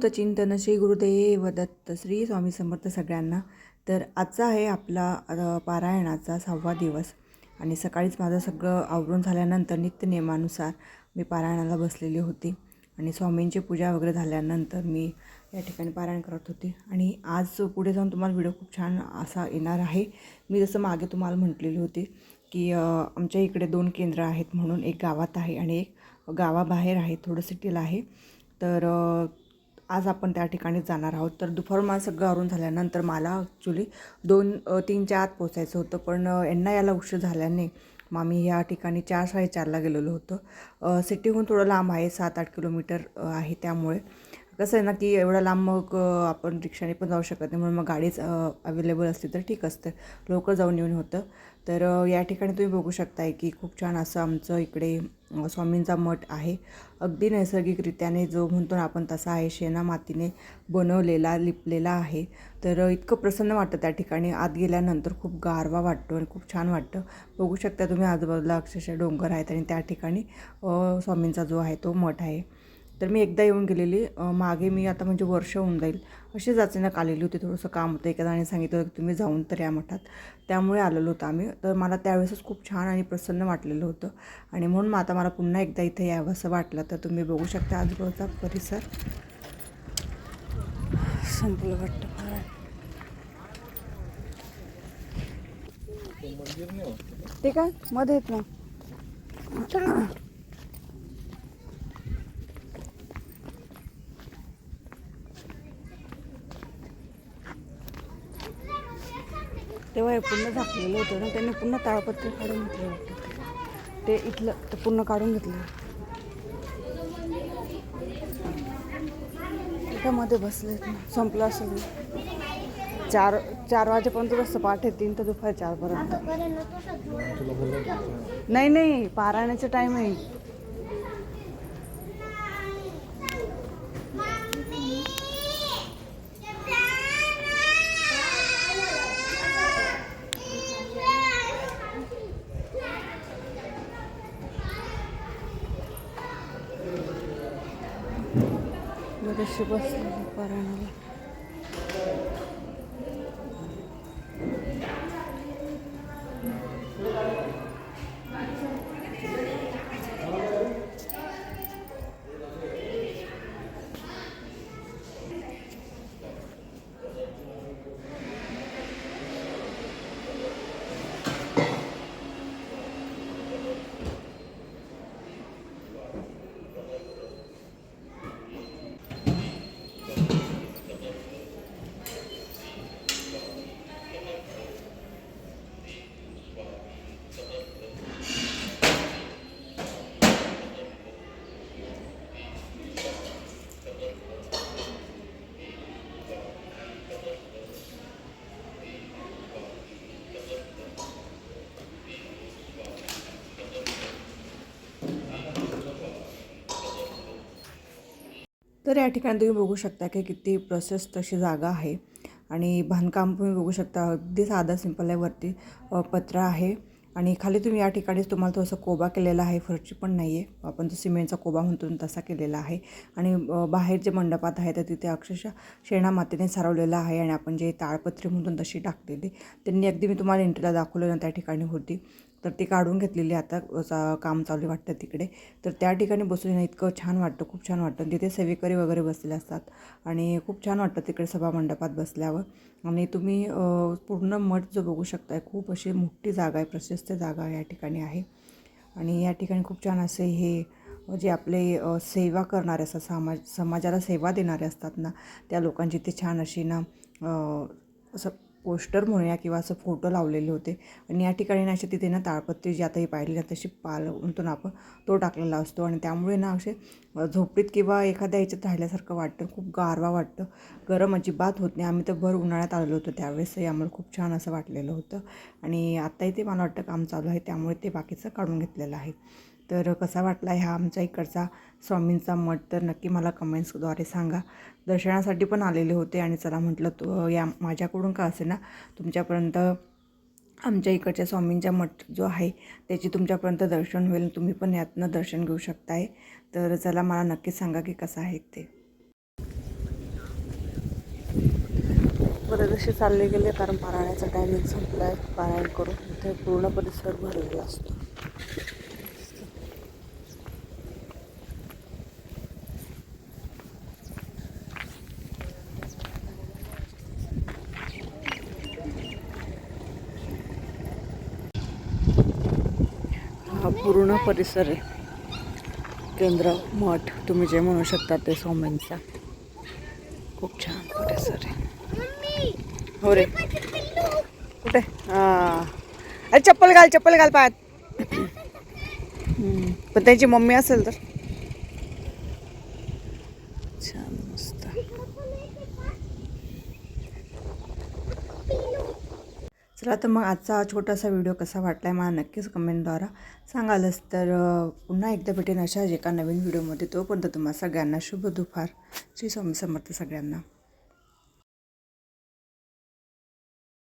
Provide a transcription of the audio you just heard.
अवधूत चिंतन श्री गुरुदेव दत्त श्री स्वामी समर्थ सगळ्यांना। तर आजचा आहे आपला पारायणाचा 6वा दिवस आणि सकाळीच माझं सगळं आवरून झाल्यानंतर नित्यनियमानुसार मी पारायणाला बसलेली होती आणि स्वामींची पूजा वगैरे झाल्यानंतर मी या ठिकाणी पारायण करत होते। आणि आज पुढे जाऊन तुम्हाला व्हिडिओ खूप छान असा येणार आहे। मी जसं मागे तुम्हाला म्हटलेली होती की आमच्या इकडे 2 केंद्र आहेत, म्हणून एक गावात आहे आणि एक गावाबाहेर आहे, थोडं सिटीला आहे। तर आज आपण त्या ठिकाणी जाणार आहोत। तर दुपारून मला सगळं आवरून झाल्यानंतर मला ॲक्च्युली 2-3च्या आत पोचायचं होतं, पण याला उशीर झाल्याने मग आम्ही या ठिकाणी 4-4:30ला गेलेलो होतो। सिटीहून थोडं लांब आहे, 7-8 किलोमीटर आहे। त्यामुळे कसं आहे ना की एवढा लांब मग आपण रिक्षाने पण जाऊ शकत नाही, म्हणून मग गाडीच अवेलेबल असली तर ठीक असतं, लवकर जाऊन येऊन होतं। तर या ठिकाणी तुम्ही बघू शकताय की खूप छान असं आमचं इकडे स्वामींचा मठ आहे। अगदी नैसर्गिकरित्याने जो म्हणतो ना आपण तसा आहे, शेणा मातीने बनवलेला लिपलेला आहे। तर इतकं प्रसन्न वाटतं त्या ठिकाणी आत गेल्यानंतर, खूप गारवा वाटतो आणि खूप छान वाटतं। बघू शकता तुम्ही आजूबाजूला अक्षरशः डोंगर आहेत आणि त्या ठिकाणी स्वामींचा जो आहे तो मठ आहे। तर मी एकदा येऊन गेलेली, मागे मी आता म्हणजे वर्ष होऊन जाईल अशी अचानक आलेली होती। थोडंसं काम होतं, एका जणाने सांगितलं की तुम्ही जाऊन तर या मठात, त्यामुळे आलेलो होतो आम्ही। तर मला त्यावेळेसच खूप छान आणि प्रसन्न वाटलेलं होतं आणि म्हणून मग आता मला पुन्हा एकदा इथे यावं असं वाटलं। तर तुम्ही बघू शकता आजूबाजूचा परिसर संपलं वाटतं ते काय मध्ये येत ना। तेव्हा हे पुन्हा झाकलेलं होतं ना, त्यांनी पुन्हा ताळपत्र काढून घेतलं वाटतं, ते इथलं ते पुन्हा काढून घेतलं। त्यामध्ये बसले संपलं असेल 4 वाजेपर्यंत असतं, पहाटे 3 तर दुपारी 4पर्यंत। नाही पारायणाचा टाईम आहे। बरेचसे बसले पारायणाला। तर या ठिकाणी तुम्ही बघू शकता की किती प्रशस्त अशी जागा आहे आणि बांधकाम तुम्ही बघू शकता, अगदी साधा सिंपल आहे। वरती पत्रा आहे आणि खाली तुम्ही या ठिकाणीच तुम्हाला थोडंसं कोबा केलेला आहे, फरची पण नाही आहे, आपण जो सिमेंटचा कोबा म्हणतो तसा केलेला आहे। आणि बाहेर जे मंडपात आहे तर तिथे अक्षरशः शेणा मातीने सारवलेला आहे आणि आपण जे ताळपत्री म्हणून तशी टाकलेली, त्यांनी अगदी मी तुम्हाला एंट्रीला दाखवलं ना त्या ठिकाणी होती, तर ती काढून घेतलेली, आता काम चालू वाटतं तिकडे। तर त्या ठिकाणी बसून इतकं छान वाटतं, खूप छान वाटतं। तिथे सेवेकरी वगैरे बसलेले असतात आणि खूप छान वाटतं तिकडे सभा मंडपात बसल्यावर। आणि तुम्ही पूर्ण मठ जो बघू शकताय, खूप अशी मोठी जागा आहे, प्रशस्त जागा या ठिकाणी आहे। आणि या ठिकाणी खूप छान असे हे जे आपले सेवा करणारे असतात, समाजाला सेवा देणारे असतात ना, त्या लोकांची ते छान अशी ना असं पोस्टर म्हणूया किंवा असं फोटो लावलेले होते। आणि या ठिकाणी ना अशी तिथे ना ताळपत्री जी आता ही पाहिली ना तशी पाल म्हणतो ना आपण, तो टाकलेला असतो आणि त्यामुळे ना असे झोपडीत किंवा एखाद्या ह्याच्यात राहिल्यासारखं वाटतं, खूप गारवा वाटतं, गरम अजिबात होत नाही। आम्ही तर भर उन्हाळ्यात आलेलो होतो, त्यावेळेसही आम्हाला खूप छान असं वाटलेलं होतं। आणि आत्ताही ते मला वाटतं काम चालू आहे, त्यामुळे ते बाकीचं काढून घेतलेलं आहे। तर कसा वाटला ह्या आमचा इकडचा स्वामींचा मठ, तर नक्की मला कमेंट्सद्वारे सांगा। दर्शनासाठी पण आलेले होते आणि चला म्हटलं तो या माझ्याकडून का असे ना तुमच्यापर्यंत आमच्या इकडच्या स्वामींचा मठ जो आहे त्याची तुमच्यापर्यंत दर्शन होईल, तुम्ही पण यातनं दर्शन घेऊ शकताय। तर चला मला नक्की सांगा की कसं आहे ते। परत असे चालले गेले कारण पारायणाचा टायमिंग संपला आहे. पारायण करून इथे पूर्ण परिसर भरलेला असतो. हा पूर्ण परिसर आहे. केंद्र मठ तुम्ही जे म्हणू शकता ते स्वामींचा. खूप छान परिसर आहे. हो रे कुठे अरे चप्पल घाल पायात. पण त्यांची मम्मी असेल तर छान मस्त. चला तर मग आजचा छोटासा व्हिडिओ कसा वाटला आहे मला नक्कीच कमेंटद्वारा सांगालच. तर पुन्हा एकदा भेटेन अशाच एका नवीन व्हिडिओमध्ये. तोपर्यंत तुम्हा सगळ्यांना शुभ दुपार. श्री स्वामी समर्थ सगळ्यांना.